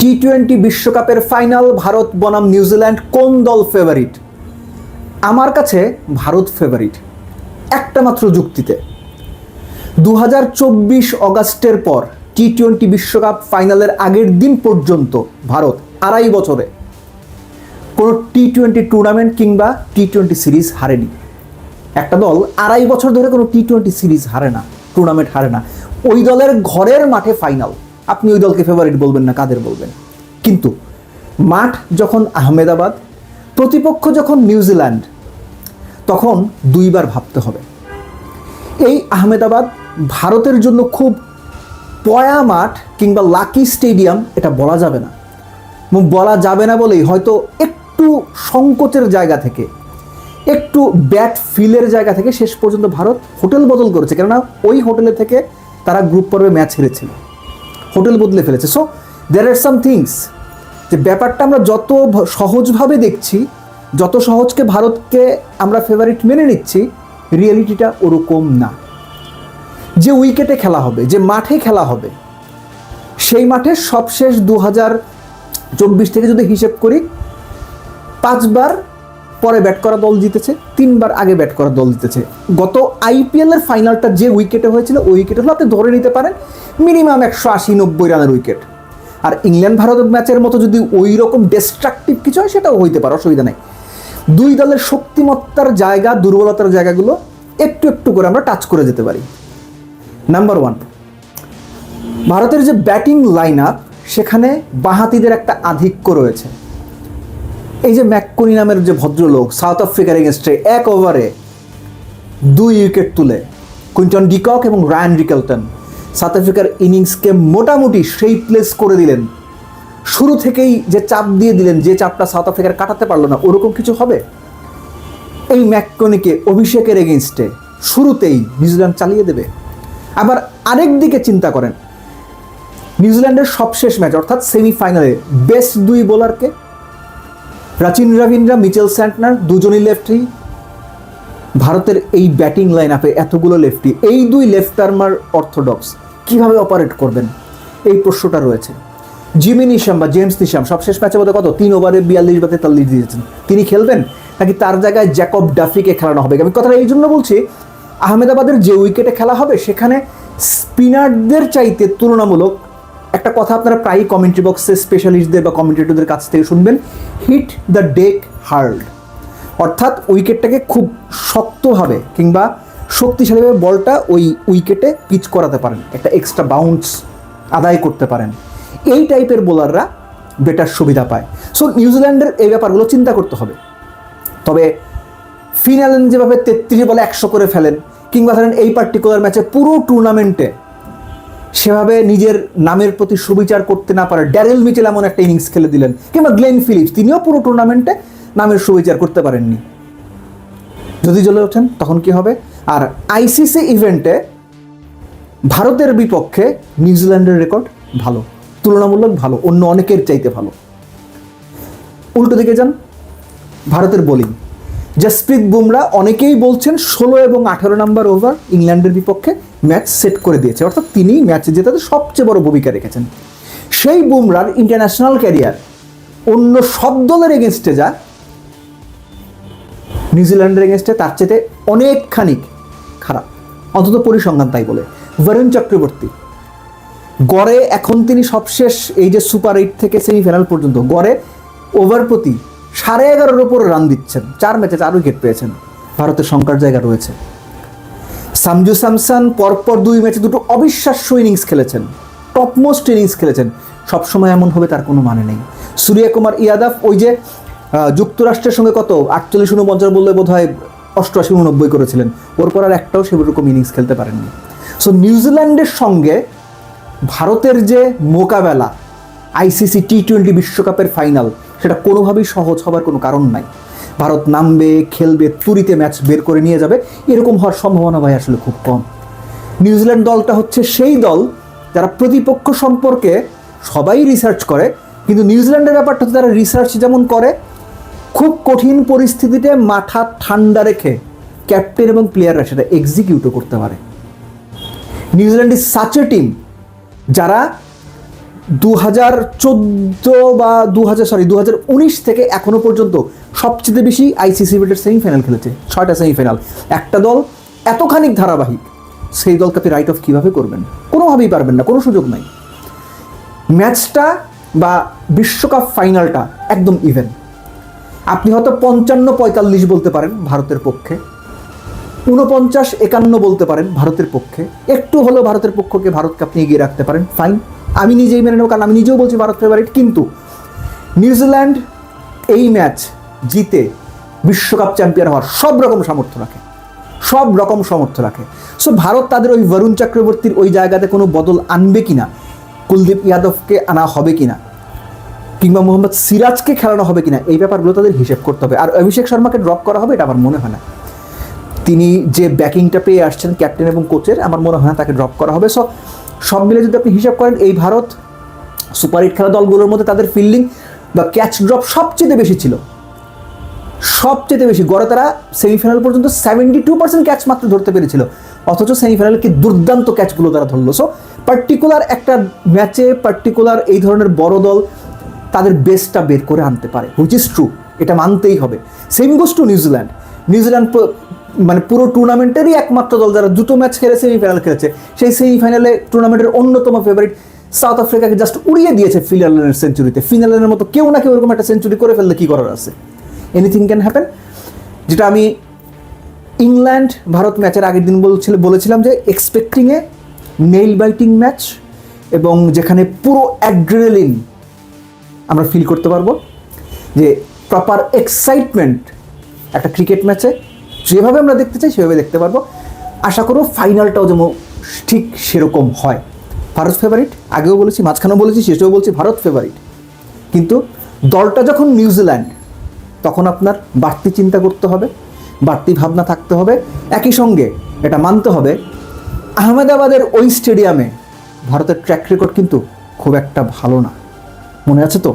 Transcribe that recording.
টি-20 বিশ্বকাপের ফাইনাল ভারত বনাম নিউজিল্যান্ড, কোন দল ফেভারিট? আমার কাছে ভারত ফেভারিট একটা মাত্র যুক্তিতে। 2024 অগাস্টের পর টি-20 বিশ্বকাপ ফাইনালের আগের দিন পর্যন্ত ভারত 2.5 বছরে কোনো টি-20 টুর্নামেন্ট কিংবা টি-20 সিরিজ হারেনি। একটা দল 2.5 বছর ধরে কোনো টি-20 সিরিজ হারে না, টুর্নামেন্ট হারে না। ওই দলের ঘরের মাঠে ফাইনাল, আপনি ওই দলকে ফেভারিট বলবেন না, কাদের বলবেন? কিন্তু মাঠ যখন আহমেদাবাদ, প্রতিপক্ষ যখন নিউজিল্যান্ড, তখন দুইবার ভাবতে হবে। এই আহমেদাবাদ ভারতের জন্য খুব পয়া মাঠ কিংবা লাকি স্টেডিয়াম এটা বলা যাবে না। বলা যাবে না বলেই হয়তো একটু সংকোচের জায়গা থেকে, একটু ব্যাট ফিলের জায়গা থেকে শেষ পর্যন্ত ভারত হোটেল বদল করেছে, কেননা ওই হোটেলে থেকে তারা গ্রুপ পর্বে ম্যাচ হেরেছিল, হোটেল বদলে ফেলেছে। So there R some things, যে ব্যাপারটা আমরা যত সহজভাবে দেখছি, যত সহজকে ভারতকে আমরা ফেভারিট মেনে নিচ্ছি, রিয়েলিটিটা ওরকম না। যে উইকেটে খেলা হবে, যে মাঠে খেলা হবে, সেই মাঠে সবশেষ 2024 থেকে যদি হিসেব করি, 5 বার পরে ব্যাট করা দল জিতেছে, 3 বার আগে ব্যাট করা দল জিতেছে। গত IPL এর ফাইনালটা যে উইকেটে হয়েছিল, ওই উইকেট হলো, আপনি ধরে নিতে পারেন মিনিমাম 180-90 রানের উইকেট। আর ইংল্যান্ড ভারত ম্যাচের মতো যদি ওই রকম ডিস্ট্রাকটিভ কিছু হয়, সেটাও হইতে পারে, অসুবিধা নেই। দুই দলের শক্তিমত্তার জায়গা, দুর্বলতার জায়গাগুলো একটু একটু করে আমরা টাচ করে যেতে পারি। নাম্বার 1, ভারতের যে ব্যাটিং লাইন আপ, সেখানে বাঁহাতিদের একটা আধিক্য রয়েছে। এই যে ম্যাককনি নামের যে ভদ্রলোক, সাউথ আফ্রিকার এগেনস্টে 1 ওভারে 2 উইকেট তুলে, কুইন্টন ডিকক এবং রায়ান রিকেলটন সাউথ আফ্রিকার ইনিংসকে মোটামুটি সেই প্লেস করে দিলেন। শুরু থেকেই যে চাপ দিয়ে দিলেন, যে চাপটা সাউথ আফ্রিকার কাটাতে পারলো না, ওরকম কিছু হবে? এই ম্যাককনিকে অভিষেকের এগেনস্টে শুরুতেই নিউজিল্যান্ড চালিয়ে দেবে? আবার আরেক দিকে চিন্তা করেন, নিউজিল্যান্ডের সবশেষ ম্যাচ অর্থাৎ সেমিফাইনালে বেস্ট 2 বোলারকে, রাচিন রবীন্দ্র, মিচেল স্যান্টনার, দুজনই লেফটি। ভারতের এই ব্যাটিং লাইন আপে এতগুলো লেফটি, এই 2 লেফট আর্মার অর্থোডক্স কিভাবে অপারেট করবেন, এই প্রশ্নটা রয়েছে। জিমি নিশাম বা জেমস নিশাম সবশেষ ম্যাচে বোধহয় কত 3 ওভারে 42 বা 43 দিয়েছেন, তিনি খেলবেন নাকি তার জায়গায় জ্যাকব ডাফিকে খেলানো হবে? আমি কথাটা এই জন্য বলছি, আহমেদাবাদের যে উইকেটে খেলা হবে, সেখানে স্পিনারদের চাইতে তুলনামূলক, একটা কথা আপনারা প্রায়ই কমেন্ট্রি বক্সে স্পেশালিস্টদের বা কমেন্টেটরদের কাছ থেকে শুনবেন, হিট দ্য ডেক হার্ড, অর্থাৎ উইকেটটাকে খুব শক্তভাবে কিংবা শক্তিশালীভাবে বলটা ওই উইকেটে পিচ করাতে পারেন, একটা এক্সট্রা বাউন্স আদায় করতে পারেন। এই টাইপের বোলাররা বেটার সুবিধা পায়। সো নিউজিল্যান্ডের এই ব্যাপারগুলো চিন্তা করতে হবে। তবে ফিনালেন যেভাবে 33 বলে 100 করে ফেলেন, কিংবা ধরেন এই পার্টিকুলার ম্যাচে পুরো টুর্নামেন্টে সেভাবে নিজের নামের প্রতি সুবিচার করতে না পারে ড্যারেল মিচেল এমন একটা ইনিংস খেলে দিলেন, কিংবা গ্লেন ফিলিপস, তিনিও পুরো টুর্নামেন্টে নামের সুবিচার করতে পারেননি। যদি জ্বলে ওঠেন তখন কি হবে? আর ICC ইভেন্টে ভারতের বিপক্ষে নিউজিল্যান্ডের রেকর্ড ভালো, তুলনামূলক ভালো, অন্য অনেকের চাইতে ভালো। উল্টো দিকে যান, ভারতের বোলিং, জসপ্রীত বুমরা অনেকেই বলছেন 16 এবং 18 নম্বর ওভার ইংল্যান্ডের বিপক্ষে ম্যাচ সেট করে দিয়েছে, অর্থাৎ তিনি ম্যাচে জেতাতে সবচেয়ে বড় ভূমিকা রেখেছেন। সেই বুমরার ইন্টারন্যাশনাল ক্যারিয়ার অন্য সব দলের এগেনস্টে যা, নিউজিল্যান্ডের এগেনস্টে তার চেয়ে অনেকখানি খারাপ, অন্তত পরিসংখ্যান তাই বলে। বরুণ চক্রবর্তী গড়ে এখন তিনি সবশেষ এই যে সুপার 8 থেকে সেমিফাইনাল পর্যন্ত গড়ে ওভার প্রতি 11.5 উপর রান দিচ্ছেন, 4 ম্যাচে 4 উইকেট পেয়েছেন, ভারতের সংখ্যার জায়গা রয়েছে। সামজু স্যামসন পরপর 2 ম্যাচে 2 অবিশ্বাস্য ইনিংস খেলেছেন, টপমোস্ট ইনিংস খেলেছেন, সবসময় এমন হবে তার কোনো মানে নেই। সূর্যকুমার ইয়াদব ওই যে যুক্তরাষ্ট্রের সঙ্গে কত 48-49 বললে বোধ হয় 88-89 করেছিলেন, ওর পর আর একটাও সেরকম ইনিংস খেলতে পারেননি। সো নিউজিল্যান্ডের সঙ্গে ভারতের যে মোকাবেলা ICC টি-20 বিশ্বকাপের ফাইনাল, সেটা কোনোভাবেই সহজ হবার কোনো কারণ নাই। ভারত নামবে, খেলবে, তুরিতে ম্যাচ বের করে নিয়ে যাবে, এরকম হওয়ার সম্ভাবনা ভাই আসলে খুব কম। নিউজিল্যান্ড দলটা হচ্ছে সেই দল যারা প্রতিপক্ষ সম্পর্কে সবাই রিসার্চ করে, কিন্তু নিউজিল্যান্ডের ব্যাপারটা হচ্ছে তারা রিসার্চ যেমন করে, খুব কঠিন পরিস্থিতিতে মাথা ঠান্ডা রেখে ক্যাপ্টেন এবং প্লেয়াররা সেটা এক্সিকিউটও করতে পারে। New Zealand is such a team যারা 2014 বা 2019 থেকে এখনো পর্যন্ত সবচেয়ে বেশি আইসিসি ইভেন্টের সেমিফাইনাল খেলেছে, 6টা সেমিফাইনাল। একটা দল এতখানি ধারাবাহিক, সেই দলকে আপনি রাইট অফ কীভাবে করবেন? কোনোভাবেই পারবেন না, কোনো সুযোগ নাই। ম্যাচটা বা বিশ্বকাপ ফাইনালটা একদম ইভেন। আপনি হয়তো 55-45 বলতে পারেন ভারতের পক্ষে, 49-51 বলতে পারেন ভারতের পক্ষে, একটু হলেও ভারতের পক্ষকে ভারতকে আপনি এগিয়ে রাখতে পারেন, ফাইন, আমি নিজেই মেনে নেব, কারণ আমি নিজেও বলছি ভারত ফেভারিট। কিন্তু নিউজিল্যান্ড এই ম্যাচ জিতে বিশ্বকাপ চ্যাম্পিয়ন হওয়ার সব রকম সামর্থ্য রাখে। সো ভারত তাদের ওই বরুণ চক্রবর্তীর ওই জায়গাতে কোনো বদল আনবে কিনা, কুলদীপ যাদবকে আনা হবে কিনা, কিংবা মোহাম্মদ সিরাজকে খেলানো হবে কিনা, এই ব্যাপারগুলো তাদের হিসেব করতে হবে। আর অভিষেক শর্মাকে ড্রপ করা হবে এটা আমার মনে হয় না। তিনি যে ব্যাকিংটা পেয়ে আসছেন ক্যাপ্টেন এবং কোচের, আমার মনে হয় না তাকে ড্রপ করা হবে। সব মিলে যদি আপনি হিসাব করেন, এই ভারত সুপার 8 খেলা দলগুলোর মধ্যে তাদের ফিল্ডিং বা ক্যাচ ড্রপ সবচেয়ে বেশি গড়ে। তারা সেমিফাইনাল পর্যন্ত 72% ক্যাচ মাত্র ধরতে পেরেছিল, অথচ সেমিফাইনালে কি দুর্দান্ত ক্যাচগুলো তারা ধরলো। সো পার্টিকুলার একটা ম্যাচে পার্টিকুলার এই ধরনের বড় দল তাদের বেস্টটা বের করে আনতে পারে, হুইচ ইজ ট্রু, এটা মানতেই হবে। সেম গোস টু নিউজিল্যান্ড মানে পুরো টুর্নামেন্টেরই একমাত্র দল যারা দুটো ম্যাচ খেলে সেমিফাইনাল খেলেছে, সেই সেমিফাইনালে টুর্নামেন্টের অন্যতম ফেভারিট সাউথ আফ্রিকাকে জাস্ট উড়িয়ে দিয়েছে ফিনালের সেঞ্চুরিতে। ফিনালের মতো কেউ না কেউ এরকম একটা সেঞ্চুরি করে ফেললে কী করার আছে? Anything can happen. যেটা আমি ইংল্যান্ড ভারত ম্যাচের আগের দিন বলেছিলাম যে এক্সপেক্টিং এ নেইল বাইটিং ম্যাচ, এবং যেখানে পুরো অ্যাড্রেনালিন আমরা ফিল করতে পারবো, যে প্রপার এক্সাইটমেন্ট একটা ক্রিকেট ম্যাচে যেভাবে আমরা দেখতে চাই সেভাবে দেখতে পারবো। আশা করব ফাইনালটাও যেমন ঠিক সেরকম হয়। ভারত ফেভারিট, আগেও বলেছি, মাঝখানেও বলেছি, শেষেও বলছি, ভারত ফেভারিট। কিন্তু দলটা যখন নিউজিল্যান্ড, তখন আপনার বাড়তি চিন্তা করতে হবে, বাড়তি ভাবনা থাকতে হবে। একই সঙ্গে এটা মানতে হবে, আহমেদাবাদের ওই স্টেডিয়ামে ভারতের ট্র্যাক রেকর্ড কিন্তু খুব একটা ভালো না, মনে আছে তো?